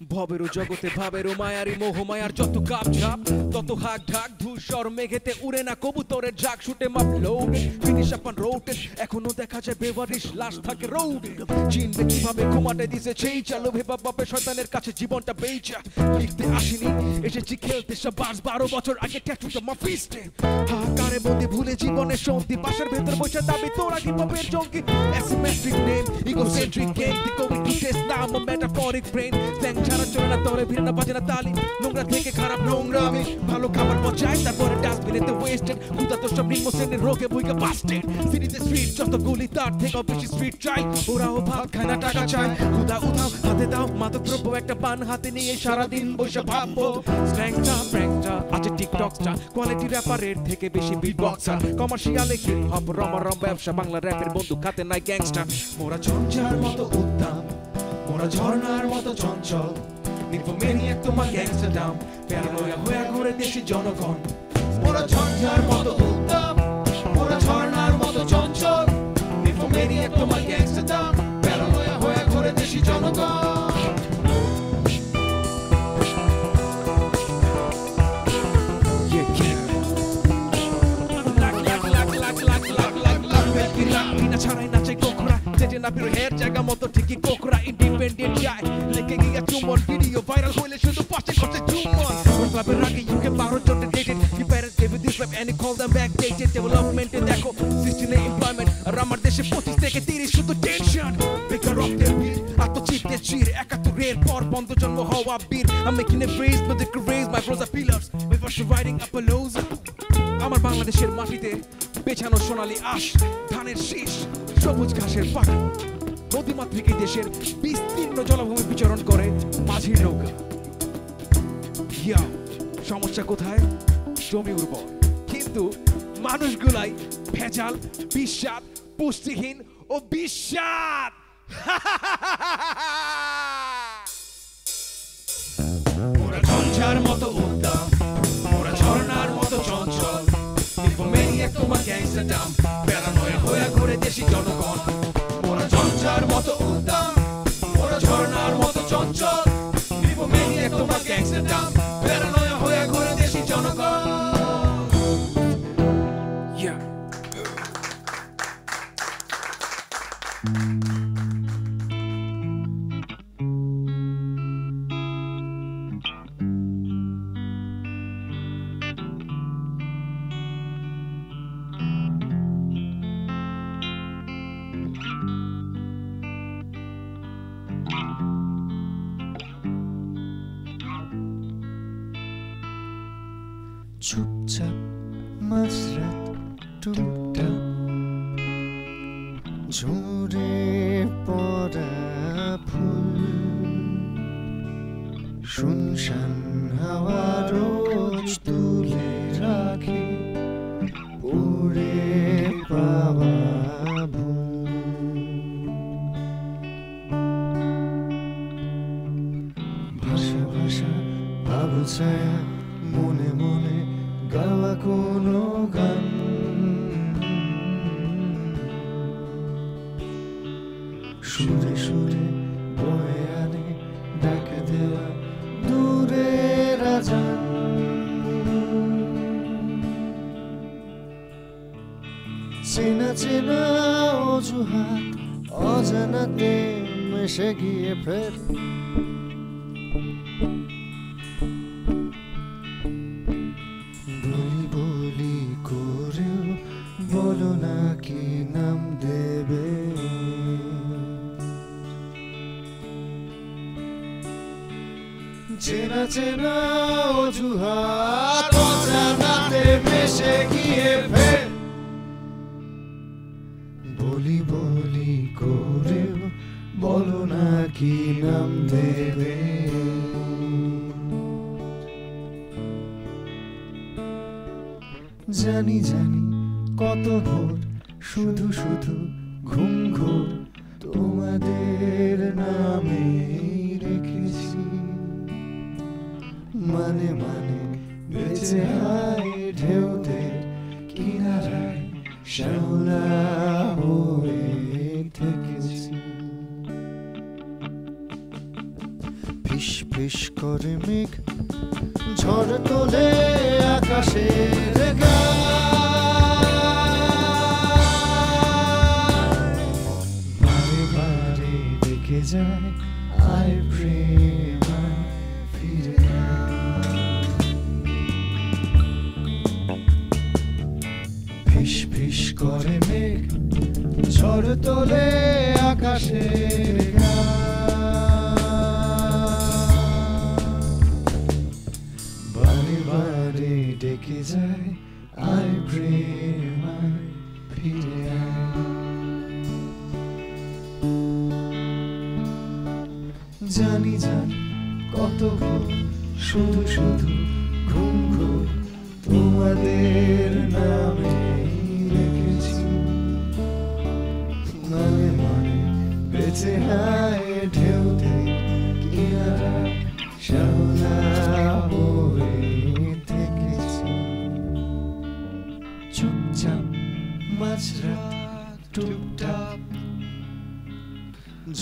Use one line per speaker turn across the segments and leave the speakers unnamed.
ভবেরও জগতে ভাবেরও মায়ারি মোহমায়ার যত কাপ ঝাপ তত হাক ঢাক ধূসর মেঘেতে উড়ে না কবুতরের ঝাঁক শুটে মাপ লোডে ফিনিশ আপ অন রোডে এখনো দেখা যায় বেওয়ারিশ লাশ থাকে রোডে চিনবে কিভাবে ঘুমাতে দিছে সেই চালু ভেবা বাপে শয়তানের কাছে জীবনটা বেচা লিখতে আসিনি এসেছি খেলতে সবাস 12 বছর আগে ট্যাটুটা মাফিস্টে হাহাকারে বন্দি ভুলে জীবনের সন্ধি পাশের ভেতর বসে দাবি তোরা কি পাবের জঙ্গি asymmetric name egocentric game the going to test now a metaphoric brain slang ছাড়া চলে না তোরে ভিড় না বাজে না তালি নোংরা থেকে খারাপ নোংরা আমি ভালো খাবার পচাই তারপরে ডাস্টবিনেতে ওয়েস্টেড কুদা তো সব নিম্ন শ্রেণীর রোগে বইকা বাস্টেড সিটিতে স্ট্রিট যত গুলি তার থেকে বেশি স্ট্রিট চাই ওরাও ভাত খায় না টাকা চাই কুদা উধাও হাতে দাও মাদক দ্রব্য একটা পান হাতে নিয়ে সারাদিন বসে ভাববো স্ল্যাংটা প্র্যাংটা আছে টিকটকটা কোয়ালিটি র্যাপারের থেকে বেশি বিট বক্সার কমার্শিয়ালে হিপ হপ রমারম ব্যবসা বাংলা র্যাপের বন্দুক হাতে নাই গ্যাংস্টার মোরা ঝঞ্ঝার মতো উদ্দাম মোরা ঝর্ণার মতো চঞ্চল নিফোমেনিয়াক তোমার গ্যাংস্টার ডাম প্যারানোয়া হয়ে ঘুরে দেশি জনগণ মোরা ঝঞ্ঝার মতো উদ্দাম মোরা ঝর্ণার মতো চঞ্চল নিফোমেনিয়াক তোমার গ্যাংস্টার ডাম প্যারানোয়া হয়ে ঘুরে দেশি জনগণ ছাড়াই নাচে কোকরা যেতে না পিরো হের জায়গা মতো ঠিকই কোকরা ইন্ডিপেন্ডেন্ট যায় লেগে গিয়া চুমন ভিডিও ভাইরাল হইলে শুধু পাশে করছে চুমন ক্লাবের আগে ইউকে 12 জন ডেটেড কি parents gave this life and call them back dated ডেভেলপমেন্টে দেখো 16 এমপ্লয়মেন্ট আর আমার দেশে 25 থেকে 30 শুধু টেনশন বেকার অফ দেয়ার বিট আত্মচিত্তে চির 71 পর বন্ধ জন্ম হওয়া বীর I'm making a phrase but they could raise my bros are pillars my version writing up a lows আমার বাংলাদেশের মাটিতে বেছানো সোনালী আশ ধানের শীষ সবুজ ঘাসের পাখি নদীমাতৃক দেশের বিস্তীর্ণ জলভূমি বিচরণ করে মাঝির নৌকা সমস্যা কোথায় জমি উর্বর কিন্তু মানুষগুলাই ভেজাল বিস্বাদ পুষ্টিহীন ও বিস্বাদ ওরা ঝঞ্ঝার মতো উদ্দাম ওরা ঝর্ণার মতো চঞ্চল নিফোমেনিয়াক তোমার গ্যাংস্টার ডাম প্যারানোয়া হয়ে ঘুরে দেশি জনগণ ওরা ঝঞ্ঝার মতো উদ্দাম ওরা ঝর্ণার মতো চঞ্চল নিফোমেনিয়াক তোমার গ্যাংস্টার ডাম প্যারানোয়া হয়ে ঘুরে দেশি জনগণ
চুপচাপ মাঝরাত টুকটাক ঝরে পড়া ফুল শুনশান হাওয়া রোজ তুলে রাখে উড়ে পাওয়া ভাষা ভাষা ভাবু ছায়া মনে মনে গাওয়া কোনো গান সুরে সুরে বয়ে আনে ডাকে দেওয়া দূরের আজান চেনা চেনা অজুহাত অজানাতে মিশে গিয়ে ফের বলো না কি নাম দেবে চেনা চেনা অজুহাত অজানাতে মিশে গিয়ে ফের বলি বলি করেও বলো না কি নাম দেবে জানি জানি কত ভোর শুধু শুধু ঘুম ঘোর তোমাদের নামে রেখেছি মানে মানে বেঁচে হায় ঢেউদের কিনারায় শ্যাওলা হয়ে থেকেছি ফিস ফিস করে মেঘ ঝড় তোলে আকাশের গায় বারে বারে ডেকে যায় আয় প্রেম আয় ফিরে ফিস ফিস করে মেঘ ঝড় তোলে আকাশের বারে বারে ডেকে যায় আয় প্রেম আয় ফিরে আয় জানি জানি কত ভোর শুধু শুধু ঘুম ঘুর তোমাদের নামে রেখেছি মানে মানে বেঁচে হায় ঢেউ ঢেউ কিনারা শ্যাওলা হয়ে থেকেছি চুপচাপ মাঝরাত টুপটাপ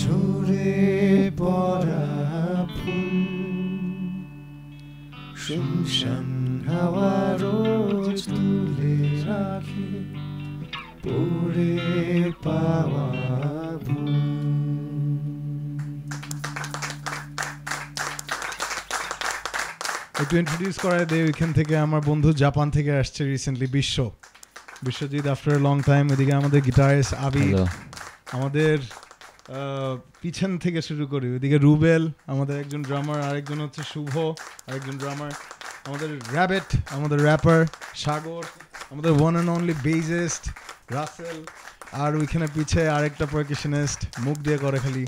ঝরে পড়া ফুল শুনশান হাওয়া রোজ তুলে রাখে পড়ে পাওয়া ভুল
একটু ইন্ট্রোডিউস করায় দেয় ওইখান থেকে আমার বন্ধু জাপান থেকে আসছে recently Biswajit after long time. ওইদিকে আমাদের গিটারিস্ট আবি, আমাদের পিছন থেকে শুরু করি ওইদিকে রুবেল, আমাদের একজন ড্রামার, আরেকজন হচ্ছে শুভ, আরেকজন ড্রামার, আমাদের র্যাবেট, আমাদের র্যাপার সাগর, আমাদের one and only bassist Russel, আর ওইখানে পিছে আরেকটা পারকাশনিস্ট মুখ দিয়ে করে খালি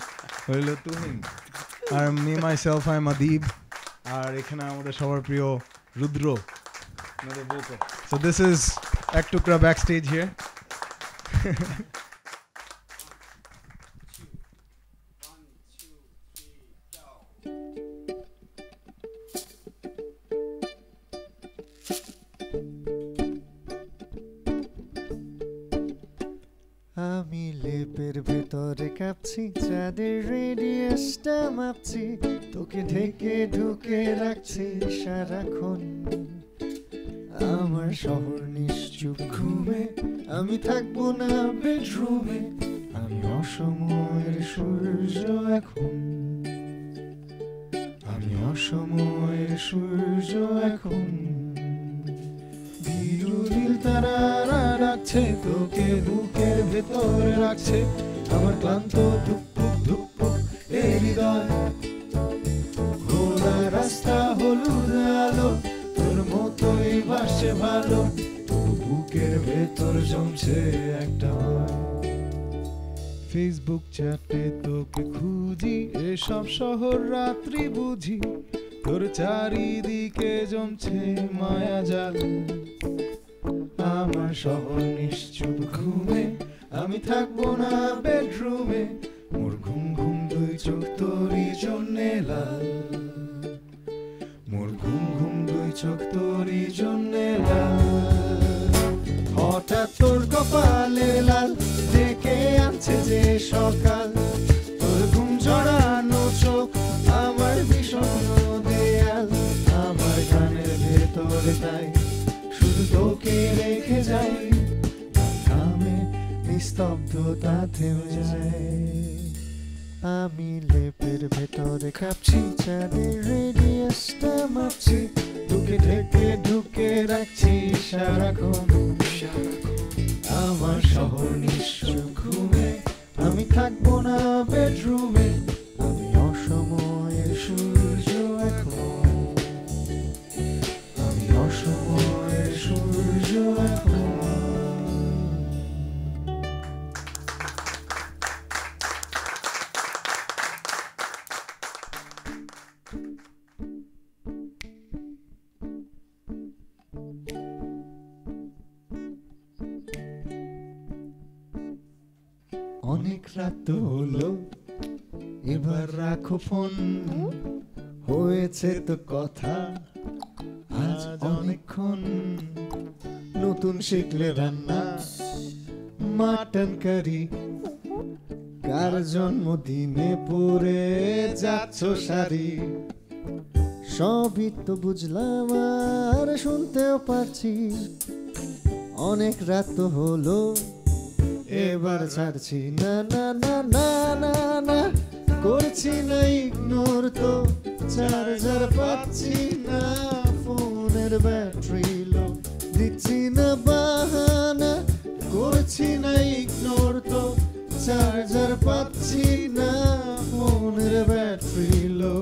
হইল তুহিন, আর me myself I am Adib, আর এখানে আমাদের সবার প্রিয় রুদ্র। So this is Ek Tukra backstage here.
আমি লেপের ভেতরে কাঁপছি চাঁদের রেডিয়াসটা মাপছি তোকে ঢেকে ঢুকে রাখছি সারাক্ষণ আমার শহর নিশ্চুপ ঘুমে আমি থাকবো না বেডরুমে আমি অসময়ের সূর্য এখন আমি অসময়ের সূর্য এখন বিরুলিল তারারা রাখছে তোকে বুকের ভেতরে রাখছে আমার ক্লান্ত ধুকপুক ধুকপুক এই হৃদয় খোলা রাস্তা হলুদ আলো তোর মতোই বাসে ভালো বুকের ভেতর জমছে একটা ভয়
ফেসবুক চ্যাটে তোকে খুঁজি এসব শহর রাত্রি বুঝি তোর চারিদিকে জমছে মায়া জাল
আমার শহর নিশ্চুপ ঘুমে আমি থাকবো না বেডরুমে মোর ঘুম ঘুম দুই চোখ তোরই জন্যে লাল মোর ঘুম ঘুম দুই চোখ তোরই জন্যে লাল হঠাৎ তোর কপালে লাল ডেকে আনছে যে সকাল তোর ঘুম জড়ানো চোখ আমার বিষণ্ণ দেয়াল আমার গানের ভেতরে তাই শুধু তোকে রেখে যাই ঘামে নিস্তব্ধতা থেমে যায় আমি লেপের ভেতরে কাঁপছি চাঁদের রেডিয়াসটা মাপছি তোকে ঢেকে ঢুকে রাখছি সারাক্ষণ আমার শহর নিশ্চুপ ঘুমে আমি থাকবো না বেডরুমে আমি অসময়ের সূর্য এখন আমি অসময়ের সূর্য এখন অনেক রাত হলো এবার রাখো ফোন হয়েছে তো কথা আজ অনেকক্ষণ নতুন শিখলে রান্না মাটন কারি কার জন্মদিনে পরে যাচ্ছ শাড়ি, সবই তো বুঝলাম আর শুনতেও পারছি, অনেক রাত তো হলো এবার ছাড়ছি, না না না না না না করছি না ইগনোর, তো চার্জার পাচ্ছি না, ফোনের ব্যাটারি লো, দিচ্ছি না বাহানা, করছি না ইগনোর, তো চার্জার পাচ্ছি না, ফোনের ব্যাটারি লো।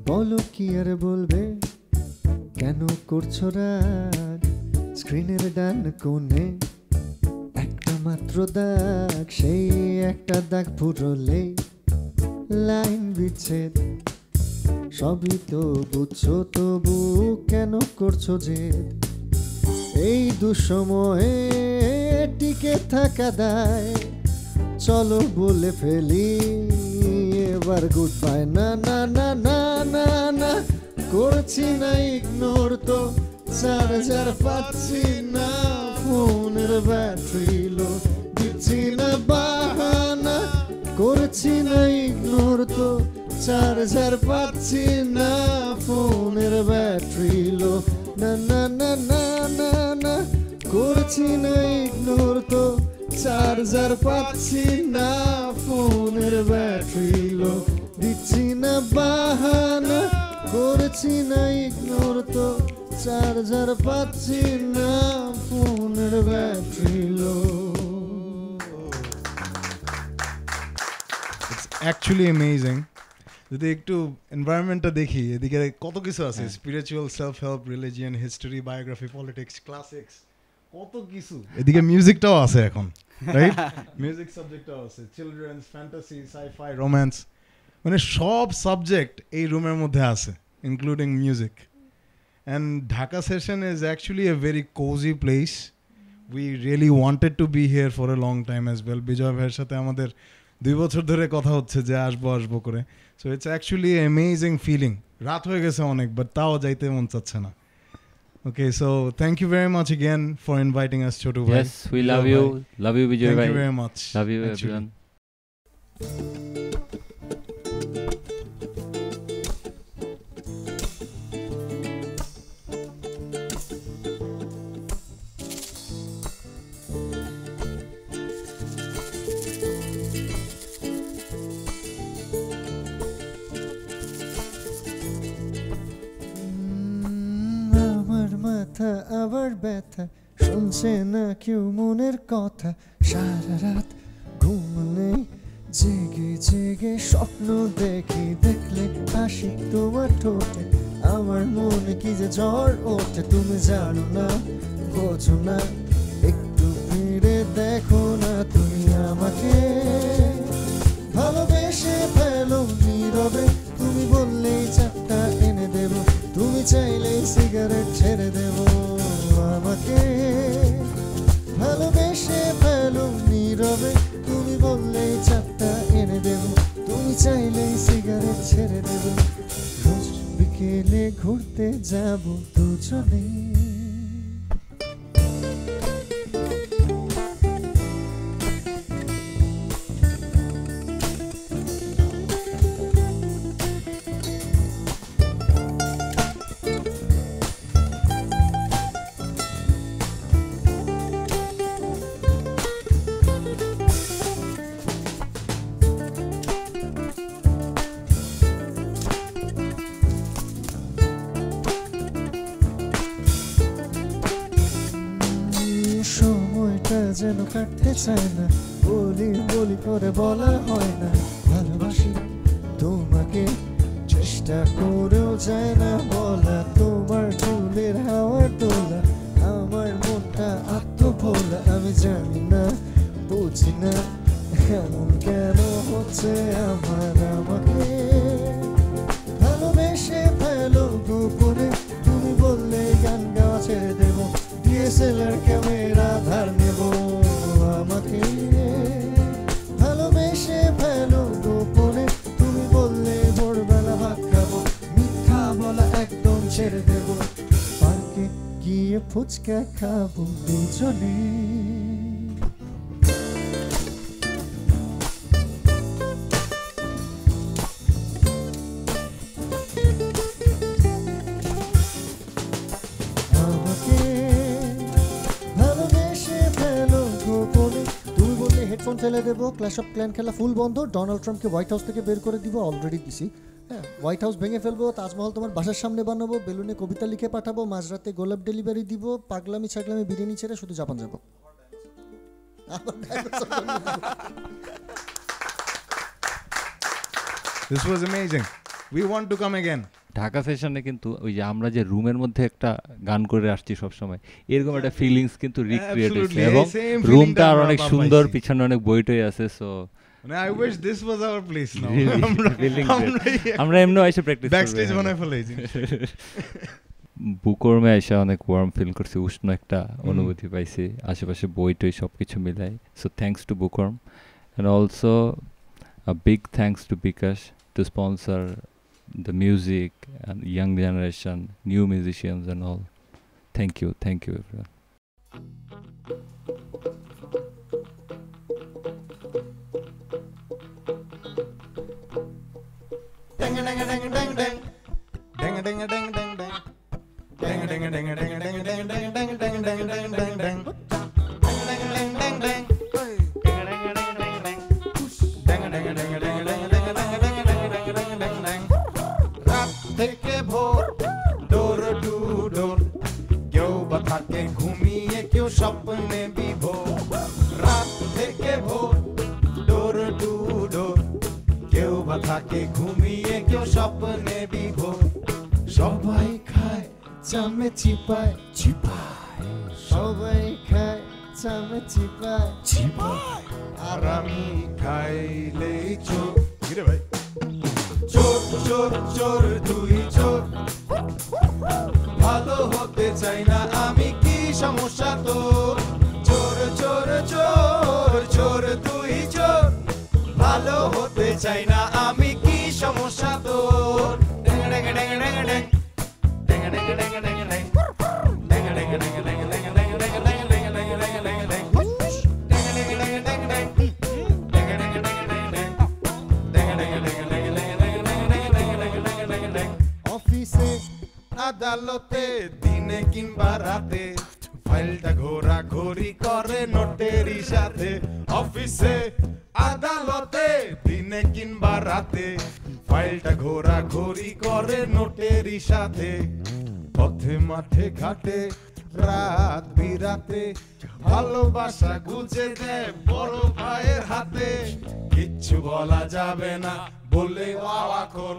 বলো কি আর বলবে, কেন করছো রাগ, স্ক্রিনের ডান কোণে একটা মাত্র দাগ, সেই একটা দাগ ফুরলে লাইন বিচ্ছেদ, সবই তো বুঝছো তবু কেন করছো জেদ, এই দুঃসময়ে টিকে থাকা দায়, চলো বলে ফেলি এবার গুড বাই, না না না না না না করছি না ইগনোর, তো চার্জার পাচ্ছি না, ফোনের ব্যাটারি লো, দিচ্ছি না বাহানা, করছি না ইগনোর, তো চার্জার পাচ্ছি না, ফোনের ব্যাটারি লো, না না না না না না করছি না ইগনোর, তো চার্জার পাচ্ছি না, ফোনের ব্যাটারি লো, দিচ্ছি না বাহানা, করছি না ইগনোর, তো চার্জার পাচ্ছি না, ফোনের ব্যাটারি লো।
Actually amazing. যদি একটু এনভায়রনমেন্টটা দেখি, এদিকে কত কিছু আছে, spiritual, self help, religion, history, biography, politics, classics, কত কিছু। এদিকে মিউজিকটাও আছে এখন, রাইট? মিউজিক সাবজেক্টটাও আছে, চিলড্রেন্স, ফ্যান্টাসি, সাইফাই, রোম্যান্স, মানে সব সাবজেক্ট এই রুমের মধ্যে আছে, including music. And Dhaka session is actually a very cozy place. We really wanted to be here for a long time as well. Bijoy ভাইয়ের সাথে আমাদের 2 বছর ধরে কথা হচ্ছে যে আসবো করে। So it's actually amazing feeling. রাত হয়ে গেছে অনেক, বাট তাও যাইতে মন চাচ্ছে না। Okay, so thank you very much again for inviting us, Chotu bhai.
Yes, we love you. Love you, Vijay bhai.
Thank you very much.
Love you,
actually.
everyone.
আবার ব্যথা শুনছে না কেউ মনের কথা, সারা রাত ঘুম নেই, জেগে জেগে স্বপ্ন দেখি, দেখলে হাসি তোমার ঠোঁটে, আমার মনে কি যে ঝড় ওঠে, তুমি জানো না বোঝো না, একটু ফিরে দেখো না তুমি আমাকে, ভালোবেসে ফেলো নীরবে, তুমি বললেই চারটা এনে দেব, তুমি চাইলেই সিগারেট ছেড়ে দেব আমাকে, ভালোবেসে ফেলো নীরবে, তুমি বললেই চারটা এনে দেব, তুমি চাইলেই সিগারেট ছেড়ে দেব, রোজ বিকেলে ঘুরতে যাব দুজনে। যেন কাটতে চায় না, বলি বলি করে বলা হয় না, ভালোবাসি তোমাকে চেষ্টা করেও যায় না বলা, তোমার চুলের হাওয়ার দোলা, আমার মনটা আত্মভোলা, আমি জানি না বুঝি না এমন কেন হচ্ছে আমার, আমাকে ভালোবেসে ফেলো গোপনে, তুমি বললে গান গাওয়া ছেড়ে দেব, ডিএসএলআর ক্যামেরা ধার নেব, আমাকে ভালোবেসে ফেলো গোপনে, তুমি বললে ভোরবেলা ভাত খাবো, গিয়ে ফুচকা খাবো দুজনে। আমাকে ভালোবেসে ফেলো গোপনে, তুমি বললে হেডফোন ফেলে দেবো, ক্ল্যাশ অফ ক্ল্যান খেলা ফুল বন্ধ, ডোনাল্ড ট্রাম্পকে হোয়াইট হাউস থেকে বের করে দিব, অলরেডি দিছি। হ্যাঁ, হোয়াইট হাউস ভেঙে ফেলবো, তাজমহল তোমার বাসার সামনে বানাবো, বেলুনে কবিতা লিখে পাঠাবো, মাঝরাতে গোলাপ ডেলিভারি দিব, পাগলামি ছাগলামি বিরিয়ানি ছেড়ে শুধু জাপান যাবো।
This was amazing. We want to come again.
Dhaka সেশনে কিন্তু ওই যে আমরা যে রুমের মধ্যে একটা গান করে আসছি সব সময়, এরকম একটা ফিলিংস কিন্তু রিক্রিয়েট হয়েছে,
Absolutely.
এবং
Same feeling
রুমটা
টা
আর
আমরা
অনেক
পাইছি।
সুন্দর, পিছনে অনেক বইটই আছে। সো
মানে I wish this was our place now.
আমরা এমনি এসে প্র্যাকটিস
ব্যাকস্টেজ বানায় ফেলেছি।
বুকরমে এসে অনেক ওয়ার্ম ফিল করছি, উষ্ণ একটা অনুভূতি পাইছি, আশেপাশে বইটই সব কিছু মিলাই। So thanks to Bookrom, and also a big thanks to Bikash to sponsor the music and young generation, new musicians and all. Thank you everyone.
Dang dang dang dang dang. Dang dang dang dang dang. Dang dang dang dang dang dang dang dang dang dang dang dang dang. Dang dang dang dang dang. Dang dang dang dang dang. Dang dang dang dang dang dang dang dang dang dang. রাত থেকে ভোর door to ডোর, কেউ বা থাকে ঘুমিয়ে, কেউ স্বপ্নে বিভোর। রাত থেকে ভোর ডোর টু ডোর, কেউ বা থাকে ঘুমিয়ে, কেউ স্বপ্নে বিভোর। সবাই খায় চামে চিপায় চিপায়,
সবাই খায় চামে চিপায়
চিপায়, আর আমি খাইলেই চোর। কিরে ভাই? চোর চোর চোর তুই চোর, ভালো হতে চাই না আমি, কি সমস্যা তোর? চোর চোর চোর চোর তুই চোর, ভালো হতে চাই না আমি, কি সমস্যা তোর? ড্যাং ড্যাং ড্যাং ড্যাং ড্যাং ড্যাং ড্যাং ড্যাং ড্যাং ড্যাং ড্যাং ড্যাং ড্যাং ড্যাং ড্যাং ড্যাং ড্যাং ড্যাং ড্যাং অফিসে আদালতে দিনে কিংবা রাতে, ফাইলটা ঘোরা ঘোরি করে নোটেরই সাথে। অফিসে আদালতে দিনে কিংবা রাতে, ফাইলটা ঘোরা ঘোরি করে নোটেরই সাথে। পথে মাঠে ঘাটে রাত বিরাতে, ভালোবাসা গুজে দেয় বড় ভাইয়ের হাতে। কিচ্ছু বলা যাবে না বললে বাবা খোর।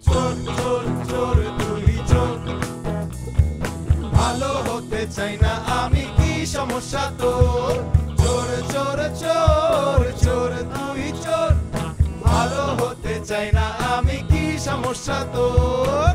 চোর চোর চোর তুই চোর, ভালো হতে চাই না আমি, কি সমস্যা তোর? চোর চোর চোর চোর তুই চোর, ভালো হতে চাই না আমি, কি সমস্যা তোর?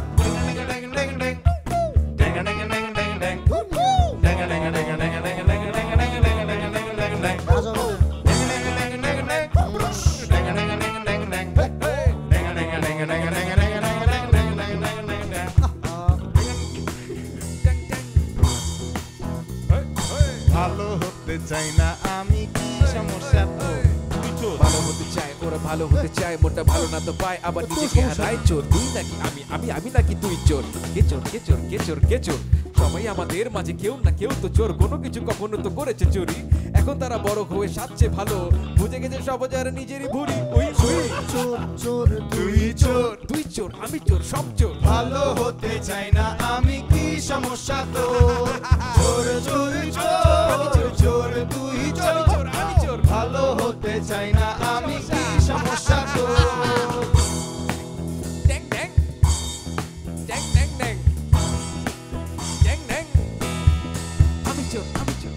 ভালো হতে চাই না আমি, কি সমস্যা তোর?
ভালো হতে চায় ওরা, ভালো হতে চায়, মোটা ভালো না তো পায়, আবার নিজেকে হারায়। চোর তুই নাকি আমি, আমি নাকি তুই চোর? কে চোর কে চোর কে চোর কে চোর? সবাই আমাদের মাঝে কেউ না কেউ তো চোর, কোনো কিছু কখনো তো করেছে চুরি। এখন তারা বড় হয়ে সাজছে ভালো, বুঝে গেছে সবাই আর নিজেরই ভুরি। ওই
চোর চোর
তুই চোর,
তুই চোর আমি চোর, সব চোর।
ভালো হতে চাই না আমি, কি সমস্যা তোর? চোর চোর চোর চোর তুই চোর,
আমি চোর।
ভালো হতে চাই না আমি, কি সমস্যা তোর?
ড্যাং ড্যাং ড্যাং ড্যাং ড্যাং ড্যাং ড্যাং, আমি চোর আমি চোর।